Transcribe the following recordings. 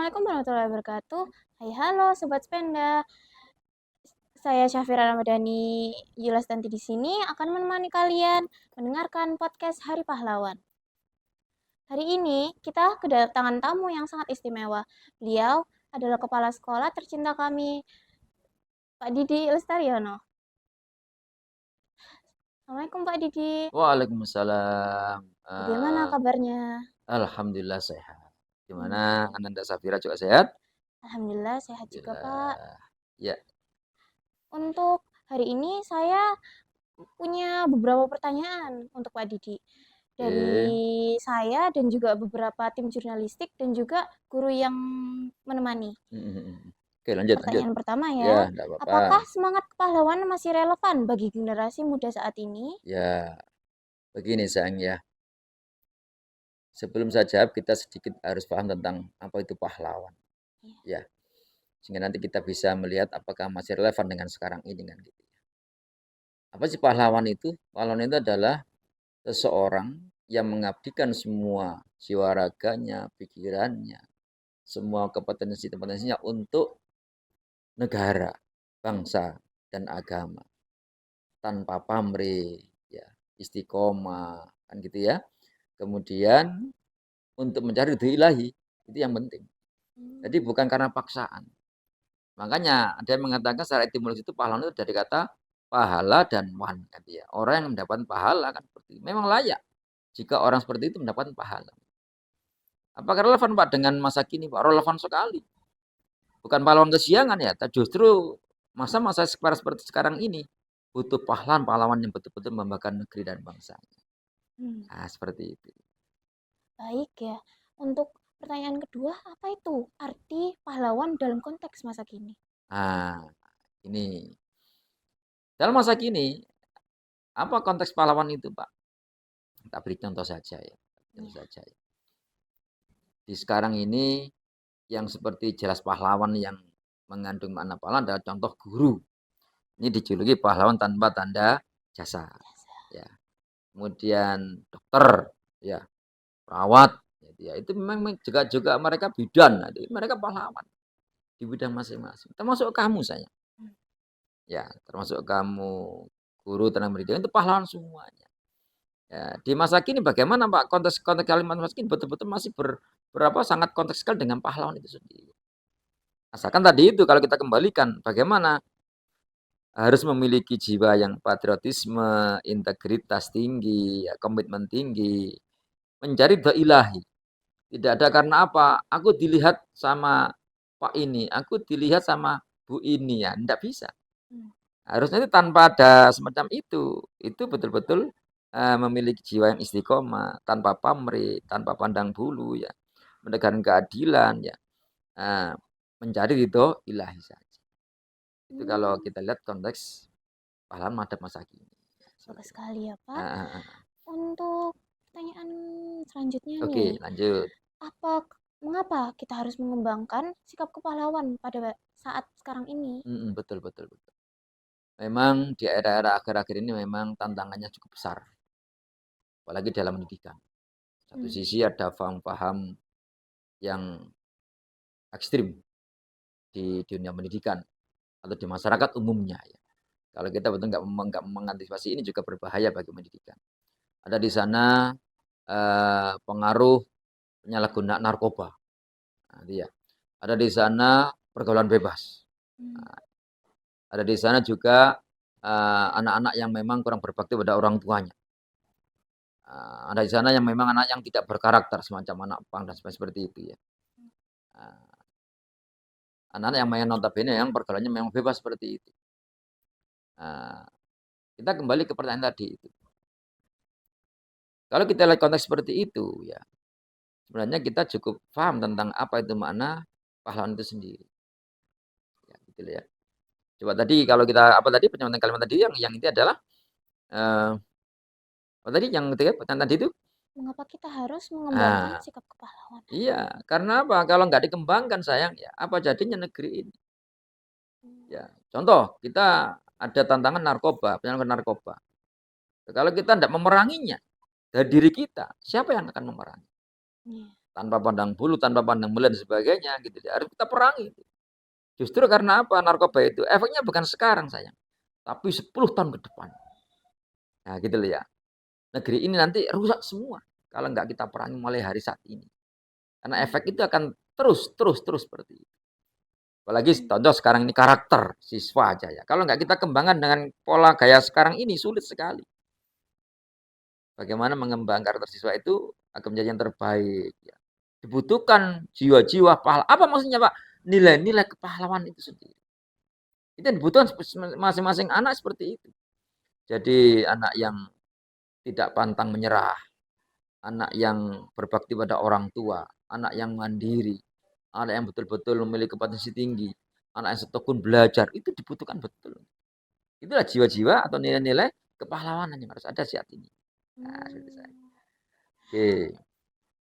Assalamualaikum warahmatullahi wabarakatuh. Hai halo Sobat Spenda. Saya Syafira Ramadhani Yulas di sini akan menemani kalian mendengarkan podcast Hari Pahlawan. Hari ini kita kedatangan tamu yang sangat istimewa. Beliau adalah kepala sekolah tercinta kami, Pak Didi Lestariono. Assalamualaikum Pak Didi. Waalaikumsalam. Bagaimana kabarnya? Alhamdulillah sehat. Gimana Baik. Ananda Safira juga sehat? Alhamdulillah sehat juga Pak. Alhamdulillah. Ya. Untuk hari ini saya punya beberapa pertanyaan untuk Pak Didi. Oke. Dari saya dan juga beberapa tim jurnalistik dan juga guru yang menemani. Oke, lanjut. Pertanyaan pertama Ya, ya, enggak apa-apa. apakah semangat kepahlawanan masih relevan bagi generasi muda saat ini? Ya, begini sayang ya. Sebelum saya jawab, kita sedikit harus paham tentang apa itu pahlawan. Ya, sehingga nanti kita bisa melihat apakah masih relevan dengan sekarang ini kan gitu. Apa sih pahlawan itu? Pahlawan itu adalah seseorang yang mengabdikan semua jiwa raganya, pikirannya, semua kompetensinya untuk negara, bangsa, dan agama tanpa pamrih, ya, istiqomah, kan gitu ya. Kemudian untuk mencari ridho ilahi itu yang penting. Jadi bukan karena paksaan. Makanya ada yang mengatakan secara etimologi itu pahlawan itu dari kata pahala dan wan, gitu ya. Orang yang mendapat pahala kan seperti itu. Memang layak jika orang seperti itu mendapat pahala. Apakah relevan Pak dengan masa kini Pak? Relevan sekali. Bukan pahlawan kesiangan ya, justru masa-masa seperti sekarang ini butuh pahlawan-pahlawan yang betul-betul membanggakan negeri dan bangsa. Nah, seperti itu. Baik ya. Untuk pertanyaan kedua, apa itu arti pahlawan dalam konteks masa kini? Nah, ini dalam masa kini apa konteks pahlawan itu, Pak? Kita beri contoh saja ya. Contoh saja ya. Di sekarang ini yang seperti jelas pahlawan yang mengandung makna pahlawan adalah contoh guru. Ini dijuluki pahlawan tanpa tanda jasa. Ya. Kemudian dokter, ya, perawat, ya, itu memang juga mereka bidan, jadi mereka pahlawan di bidang masing-masing. Termasuk kamu saya, ya, termasuk kamu guru tenaga pendidikan itu pahlawan semuanya. Ya, di masa kini bagaimana Pak konteks kalimat masa kini betul-betul masih berapa sangat kontekstual dengan pahlawan itu sendiri. Asalkan tadi itu kalau kita kembalikan bagaimana harus memiliki jiwa yang patriotisme, integritas tinggi, ya, komitmen tinggi, mencari ridho ilahi. Tidak ada karena apa, aku dilihat sama Pak ini, aku dilihat sama Bu ini ya, tidak bisa. Harusnya itu tanpa ada semacam itu betul-betul memiliki jiwa yang istiqomah, tanpa pamrih, tanpa pandang bulu ya, menegakkan keadilan ya, mencari ridho ilahi saja. Itu kalau kita lihat konteks pahlawan madhab masa kini. Bagus sekali ya Pak. Ah, ah, ah. Untuk pertanyaan selanjutnya Oke, nih, lanjut. mengapa kita harus mengembangkan sikap kepahlawan pada saat sekarang ini? Betul, betul, betul. Memang di era-era akhir-akhir ini memang tantangannya cukup besar, apalagi dalam pendidikan. Satu sisi ada paham-paham yang ekstrim di dunia pendidikan atau di masyarakat umumnya ya. Kalau kita betul nggak mengantisipasi ini juga berbahaya bagi pendidikan. Ada di sana pengaruh penyalahgunaan narkoba. Nah, dia. Ada di sana pergaulan bebas. Nah, ada di sana juga anak-anak yang memang kurang berbakti pada orang tuanya. Ada di sana yang memang anak yang tidak berkarakter semacam anak pang dan seperti itu ya. Anak-anak yang main notabene yang pergaulannya memang bebas seperti itu. Kita kembali ke pertanyaan tadi itu. Kalau kita lihat konteks seperti itu ya, sebenarnya kita cukup paham tentang apa itu makna pahlawan itu sendiri. Ya, gitu ya. Coba tadi kalau kita apa tadi penyampaian kalimat tadi yang itu adalah eh, apa tadi yang ketiga pertanyaan tadi itu? Mengapa kita harus mengembangkan Ah, sikap kepahlawanan? iya, karena apa? Kalau nggak dikembangkan sayang ya, apa jadinya negeri ini? Ya, contoh kita ada tantangan narkoba, penyalahgunaan narkoba. Kalau kita tidak memeranginya dari diri kita, siapa yang akan memerangi? tanpa pandang bulu, tanpa pandang bulu dan sebagainya gitu. Harus kita perangi. Justru karena apa? Narkoba itu efeknya bukan sekarang sayang, tapi 10 tahun ke depan. Nah, gitu loh ya. Negeri ini nanti rusak semua kalau nggak kita perangi mulai hari saat ini. Karena efek itu akan terus seperti itu. Apalagi contoh sekarang ini karakter siswa aja ya. Kalau nggak kita kembangkan dengan pola gaya sekarang ini sulit sekali. Bagaimana mengembangkan karakter siswa itu akan menjadi yang terbaik. Ya. Dibutuhkan jiwa-jiwa pahlawan. Apa maksudnya Pak? Nilai-nilai kepahlawan itu sendiri. Itu yang dibutuhkan masing-masing anak seperti itu. Jadi anak yang tidak pantang menyerah, anak yang berbakti pada orang tua, anak yang mandiri, anak yang betul-betul memiliki kompetensi tinggi, anak yang setekun belajar, itu dibutuhkan betul. Itulah jiwa-jiwa atau nilai-nilai kepahlawanan yang harus ada saat ini. Nah, Oke.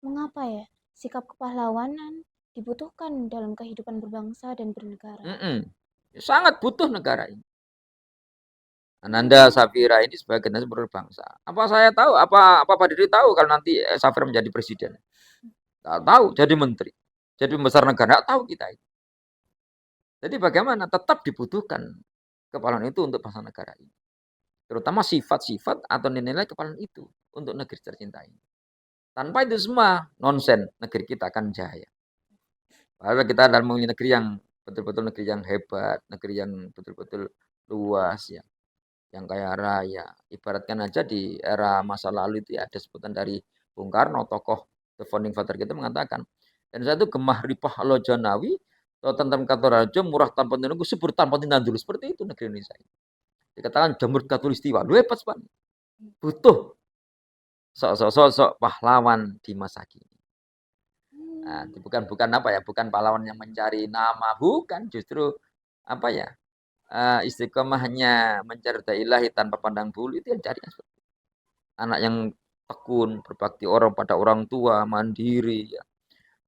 Mengapa ya sikap kepahlawanan dibutuhkan dalam kehidupan berbangsa dan bernegara? Sangat butuh negara ini. Ananda Safira ini sebagai generasi berbangsa. Apa saya tahu? Apa Pak Diri tahu kalau nanti Safira menjadi presiden? Tidak tahu. Jadi menteri, jadi pembesar negara. Tidak tahu kita itu. Jadi bagaimana? Tetap dibutuhkan kepahlawanan itu untuk bangsa negara ini. Terutama sifat-sifat atau nilai-nilai kepahlawanan itu untuk negeri tercinta ini. Tanpa itu semua nonsen, negeri kita akan jaya. Padahal kita dalam memilih negeri yang betul-betul negeri yang hebat, negeri yang betul-betul luas ya, yang kaya raya. Ibaratkan aja di era masa lalu itu ya, ada sebutan dari Bung Karno, tokoh the founding father kita mengatakan, dan satu gemah ripah lo janawi, tentang kata raja murah tanpa menunggu, subur tanpa tindan dulu. Seperti itu negeri Indonesia. Dikatakan jamur katulistiwa, lu hebat sekali. Butuh sosok pahlawan di masa kini. Nah, bukan apa ya, bukan pahlawan yang mencari nama, bukan, justru apa ya, istiqomahnya mencari ilahi tanpa pandang bulu itu yang cari anak yang tekun, berbakti pada orang tua, mandiri, ya,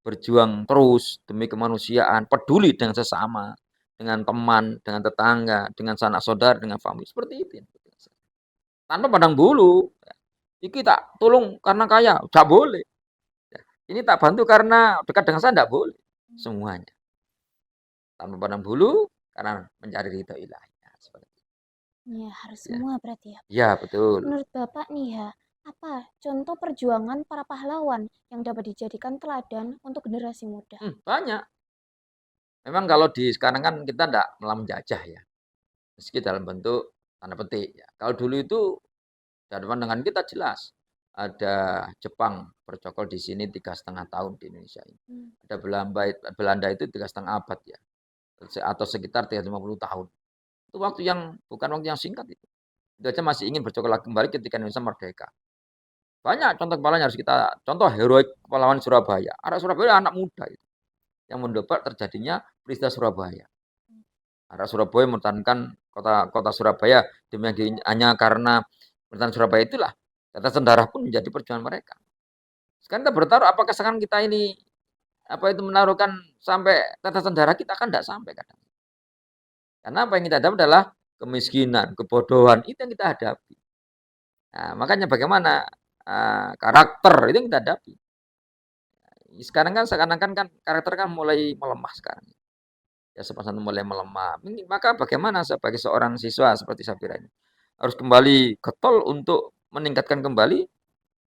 berjuang terus demi kemanusiaan, peduli dengan sesama, dengan teman, dengan tetangga, dengan sanak saudara, dengan famili, seperti itu. Tanpa pandang bulu. Iki tak tolong karena kaya, tidak boleh. Ini tak bantu karena dekat dengan saya, tidak boleh. Semuanya. Tanpa pandang bulu, karena mencari ridho ilahi. Ya, harus semua berarti ya. Ya, betul. Menurut Bapak nih ya, apa contoh perjuangan para pahlawan yang dapat dijadikan teladan untuk generasi muda? Banyak. Memang kalau di sekarang kan kita tidak melawan menjajah ya. Meski dalam bentuk tanda petik. Ya. Kalau dulu itu dari pandangan kita jelas. Ada Jepang bercokol di sini 3,5 tahun di Indonesia ini. Ada Belanda itu 3,5 abad ya. Atau sekitar 350 tahun. Itu waktu yang bukan waktu yang singkat itu. Itu aja masih ingin bercokol kembali ketika Indonesia merdeka. Banyak contoh pahlawan yang harus kita contoh heroik pahlawan Surabaya. Anak Surabaya anak muda itu yang mendobrak terjadinya peristiwa Surabaya. Anak Surabaya mempertahankan kota Surabaya hanya karena pertahanan Surabaya itulah Tetesan Darah pun menjadi perjuangan mereka. Sekarang kita bertaruh apakah sekarang kita ini menaruhkan sampai tetesan darah kita kan tidak sampai kadang. Karena apa yang kita hadapi adalah kemiskinan, kebodohan itu yang kita hadapi. Nah, makanya bagaimana karakter itu yang kita hadapi. Sekarang kan seakan-akan kan karakter kan mulai melemah sekarang. Ya sepasang mulai melemah. Maka bagaimana sebagai seorang siswa seperti Safira ini harus kembali getol untuk meningkatkan kembali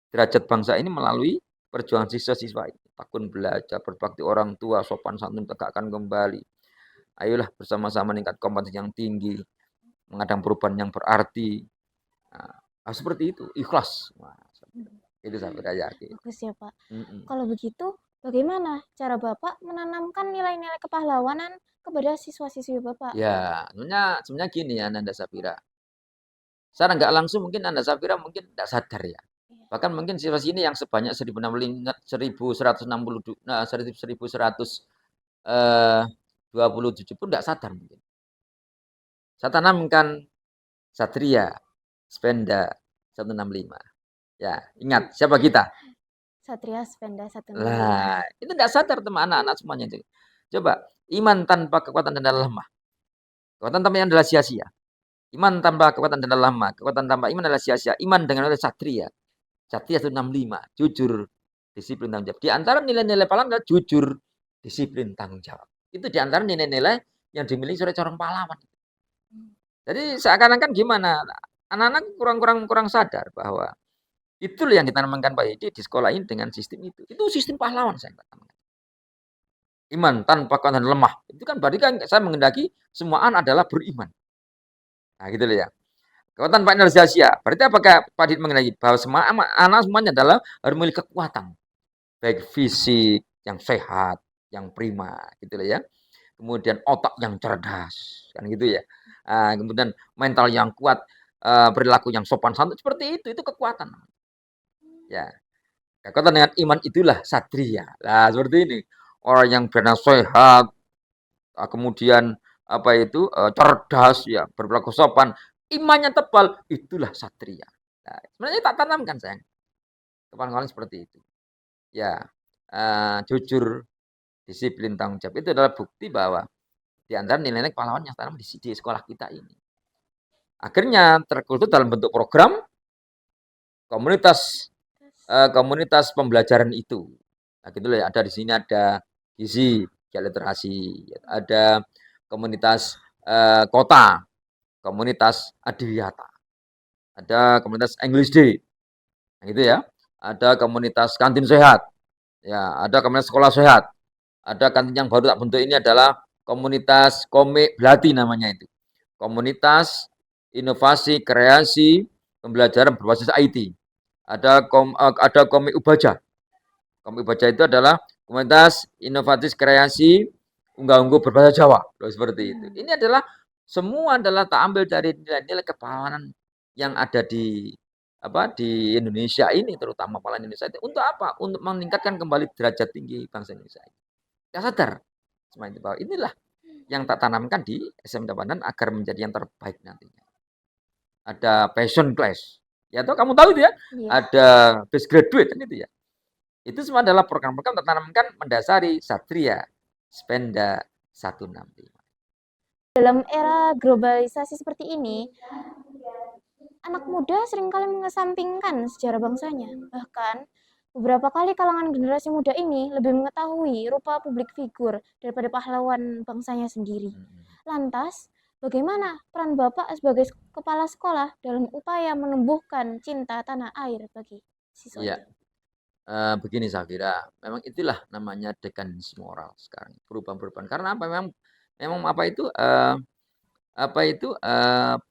derajat bangsa ini melalui perjuangan siswa-siswa ini. Tekun belajar, berbakti orang tua, sopan santun tegakkan kembali. Ayolah bersama-sama meningkat kompetensi yang tinggi, mengadang perubahan yang berarti. Nah, seperti itu, ikhlas. Nah, itu Safira yakin. Bagus ya Pak. Kalau begitu, bagaimana cara Bapak menanamkan nilai-nilai kepahlawanan kepada siswa-siswi Bapak? Ya, sebenarnya gini ya Nanda Safira. Secara nggak langsung mungkin Anda Safira mungkin tidak sadar ya. Bahkan mungkin siswa sini yang sebanyak 1127 pun tidak sadar mungkin. Saya tanamkan Satria, Spenda 165. Ya, ingat siapa kita? Satria Spenda 165. Lah, itu tidak sadar teman anak-anak semuanya itu. Coba, iman tanpa kekuatan dan lemah. Kekuatan tanpa iman adalah sia-sia. Iman tanpa kekuatan dan lemah. Kekuatan tanpa iman adalah sia-sia. Iman dengan adalah Satria. Satria 165. Jujur disiplin, tanggung jawab. Di antara nilai-nilai pahlawan adalah jujur, disiplin, tanggung jawab. Itu di antara nilai-nilai yang dimiliki oleh seorang pahlawan. Jadi seakan-akan gimana? Anak-anak kurang sadar bahwa itulah yang ditanamkan Pak Yedi di sekolah ini dengan sistem itu. Itu sistem pahlawan saya katakan. Iman tanpa kekuatan lemah. Itu kan berarti kan saya menghendaki semua anak adalah beriman. Nah, gitu loh ya. Kekuatan Pak Energia. Berarti apakah Pak Dit mengenai bahwa semua anak semuanya adalah harus memiliki kekuatan. Baik fisik yang sehat, yang prima, gitu loh ya. Kemudian otak yang cerdas, kan gitu ya. Kemudian mental yang kuat, perilaku yang sopan santun, seperti itu kekuatan. Ya, kekuatan dengan iman itulah satria. Nah, seperti ini. Orang yang benar sehat, kemudian cerdas, ya, berperilaku sopan, imannya tebal, itulah satria. Nah, sebenarnya tak tanamkan sayang. Kawan-kawan seperti itu. Ya, jujur, disiplin, tanggung jawab itu adalah bukti bahwa di antara nilai-nilai pahlawan yang tanam di sekolah kita ini. Akhirnya terkultur dalam bentuk program komunitas pembelajaran itu. Nah, gitu loh ya. Ada di sini ada gizi, literasi, ada komunitas kota, komunitas adiwiyata, ada komunitas English Day, nah, gitu ya. Ada komunitas kantin sehat, ya, ada komunitas sekolah sehat, ada kantin yang baru tak bentuk ini adalah komunitas komik belati namanya itu, komunitas inovasi kreasi pembelajaran berbasis IT, ada komik Ubaja. Komik Ubaja itu adalah komunitas inovatif kreasi unggah-ungguh berbahasa Jawa, loh, seperti itu. Ini adalah semua adalah tak ambil dari nilai-nilai kepahlawanan yang ada di Indonesia ini, terutama pahlawan Indonesia itu. Untuk apa? Untuk meningkatkan kembali derajat tinggi bangsa Indonesia. Ya sadar, semua itu bahwa inilah yang tak tanamkan di SM Tabanan agar menjadi yang terbaik nantinya. Ada passion class, ya toh kamu tahu itu ya, ada best graduate kan itu ya. Itu semua adalah program-program tertanamkan mendasari Satria Spenda 165. Dalam era globalisasi seperti ini, anak muda seringkali mengesampingkan sejarah bangsanya. Bahkan, beberapa kali kalangan generasi muda ini lebih mengetahui rupa publik figur daripada pahlawan bangsanya sendiri. Lantas, bagaimana peran Bapak sebagai kepala sekolah dalam upaya menumbuhkan cinta tanah air bagi siswa Ya, itu? begini saya kira, memang itulah namanya dekadensi moral sekarang, perubahan-perubahan. Karena apa? Memang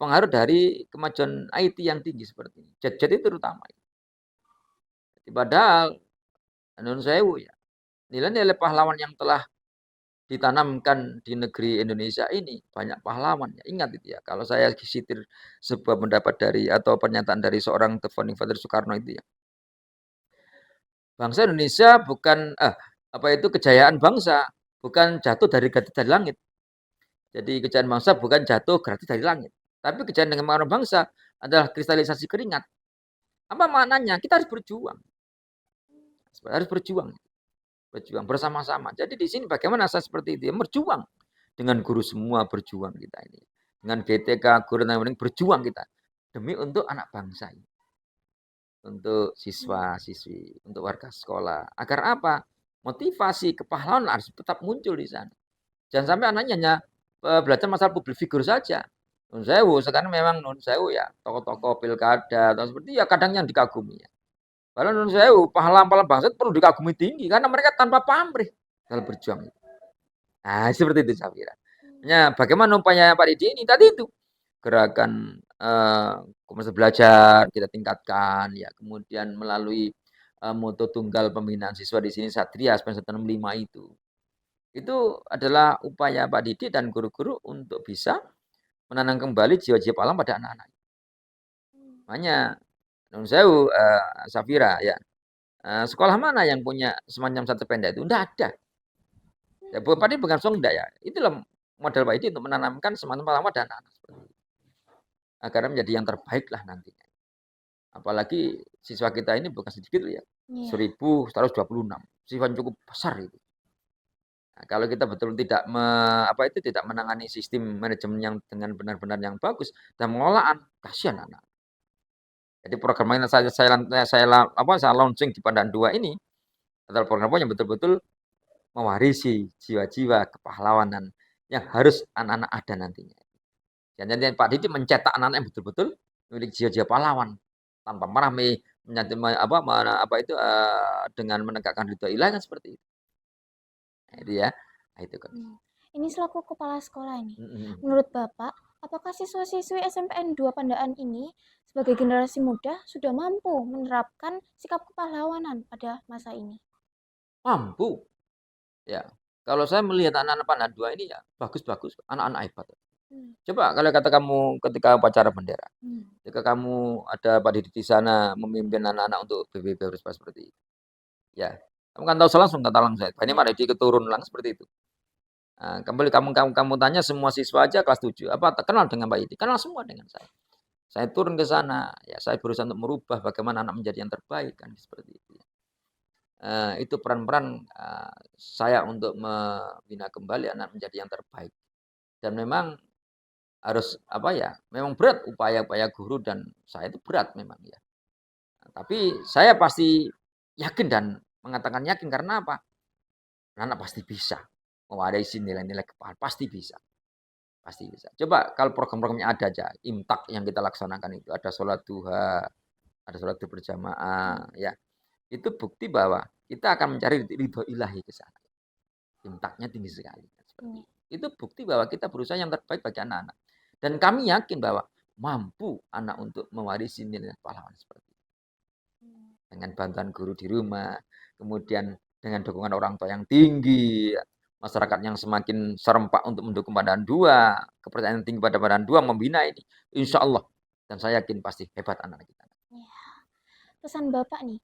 pengaruh dari kemajuan IT yang tinggi seperti ini. Jet-jet itu terutama. Padahal, menurut saya ya, nilai-nilai pahlawan yang telah ditanamkan di negeri Indonesia ini banyak pahlawan. Ingat itu ya, kalau saya sitir sebuah pendapat dari atau pernyataan dari seorang The Founding Father Soekarno itu ya. Bangsa Indonesia bukan kejayaan bangsa bukan jatuh dari langit. Jadi kejayaan bangsa bukan jatuh gratis dari langit. Tapi kejayaan dengan pengaruh bangsa adalah kristalisasi keringat. Apa maknanya? Kita harus berjuang. Harus berjuang bersama-sama. Jadi di sini bagaimana saya seperti itu? Berjuang dengan guru semua, berjuang kita ini. Dengan GTK, guru dan berjuang kita demi untuk anak bangsa ini. Untuk siswa-siswi, untuk warga sekolah. Agar apa? Motivasi kepahlawanan harus tetap muncul di sana. Jangan sampai anaknya hanya belajar masalah public figure saja. Nun sewu, sekarang memang nun sewu ya, tokoh-tokoh pilkada atau seperti ya kadang yang dikagumi ya. Padahal nun sewu, pahlawan-pahlawan bangsa perlu dikagumi tinggi karena mereka tanpa pamrih dalam berjuang. Nah, seperti itu saya kira. Ya, bagaimana upaya Pak Didi ini tadi itu gerakan komunitas belajar kita tingkatkan ya, kemudian melalui moto tunggal pembinaan siswa di sini Satria 165 itu. Itu adalah upaya Pak Didi dan guru-guru untuk bisa menanam kembali jiwa-jiwa pahlawan pada anak-anak. Makanya nun sewu Safira ya. Sekolah mana yang punya semacam satu penda itu? Enggak ada. Ya, Pak Didi bukan langsung enggak ya. Itulah model Pak Didi untuk menanamkan semangat pahlawan pada anak-anak seperti itu. Agar menjadi yang terbaik lah nantinya. Apalagi siswa kita ini bukan sedikit ya. 1.126. Siswa yang cukup besar itu. Nah, kalau kita betul tidak tidak menangani sistem manajemen yang dengan benar-benar yang bagus dan mengelolaan, kasihan anak. Jadi program yang saya launching di Pandan 2 ini adalah program yang betul-betul mewarisi jiwa-jiwa kepahlawanan yang harus anak-anak ada nantinya. Dan Pak Didik mencetak anak-anak yang betul-betul memiliki jiwa-jiwa pahlawan tanpa pernah dengan menegakkan ridho ilahi kan seperti itu. Nah, itu ya. Nah, itu kan. Ini selaku kepala sekolah ini. Mm-mm. Menurut Bapak, apakah siswa-siswi SMPN 2 Pandaan ini sebagai generasi muda sudah mampu menerapkan sikap kepahlawanan pada masa ini? Mampu. Ya. Kalau saya melihat anak-anak Pandaan 2 ini ya bagus-bagus, anak-anak hebat. Coba kalau kata kamu ketika upacara bendera, ketika kamu ada Pak Didik di sana memimpin anak-anak untuk BBB Berspa seperti itu. Ya, kamu kan tahu langsung kata langsung. Ini Pak Didik keturun langsung seperti itu. Nah, kembali kamu tanya semua siswa aja kelas 7, apa kenal dengan Pak Didik? Kenal semua dengan saya. Saya turun ke sana, ya saya berusaha untuk merubah bagaimana anak menjadi yang terbaik kan seperti itu. Itu peran-peran saya untuk membina kembali anak menjadi yang terbaik. Dan memang harus memang berat upaya-upaya guru dan saya itu berat memang ya. Nah, tapi saya pasti yakin dan mengatakan yakin karena apa? Anak pasti bisa mewarisi nilai-nilai kepahlawanan, pasti bisa. Pasti bisa. Coba kalau program-programnya ada aja, imtak yang kita laksanakan itu, ada sholat duha, ada sholat berjamaah, ya. Itu bukti bahwa kita akan mencari ridho ilahi ke sana. Imtaknya tinggi sekali. Seperti itu. Itu bukti bahwa kita berusaha yang terbaik bagi anak-anak. Dan kami yakin bahwa mampu anak untuk mewarisi nilai pahlawan seperti itu. Dengan bantuan guru di rumah, kemudian dengan dukungan orang tua yang tinggi, masyarakat yang semakin serempak untuk mendukung Pandaan 2, kepercayaan tinggi pada Pandaan 2 membina ini, insya Allah. Dan saya yakin pasti hebat anak kita. Ya. Pesan Bapak nih,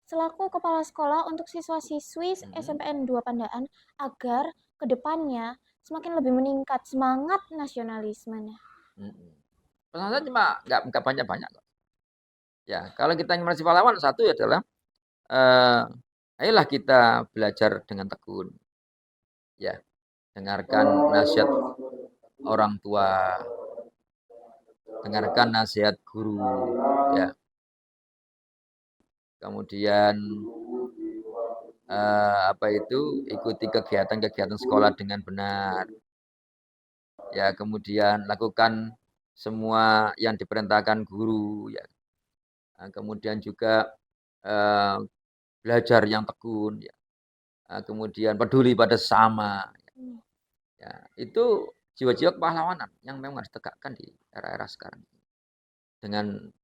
selaku kepala sekolah untuk siswa-siswi SMPN 2 Pandaan agar kedepannya semakin lebih meningkat semangat nasionalismenya. Pesan saya cuma nggak banyak-banyak kok. Ya, kalau kita ingin merasa pahlawan, satu adalah ayolah kita belajar dengan tekun. Ya, dengarkan nasihat orang tua, dengarkan nasihat guru, ya. Kemudian ikuti kegiatan-kegiatan sekolah dengan benar. Ya, kemudian lakukan semua yang diperintahkan guru, ya. Nah, kemudian juga belajar yang tekun, ya. Nah, kemudian peduli pada sesama. Ya, itu jiwa-jiwa kepahlawanan yang memang harus ditegakkan di era-era sekarang.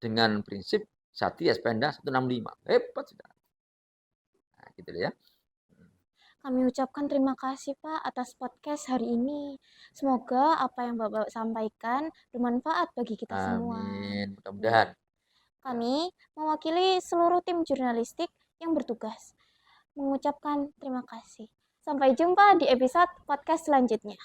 Dengan prinsip Satya Spenda 165. Hebat sudah. Nah, gitu ya. Kami ucapkan terima kasih Pak atas podcast hari ini. Semoga apa yang Bapak sampaikan bermanfaat bagi kita semua. Amin. Mudah-mudahan. Kami mewakili seluruh tim jurnalistik yang bertugas mengucapkan terima kasih. Sampai jumpa di episode podcast selanjutnya.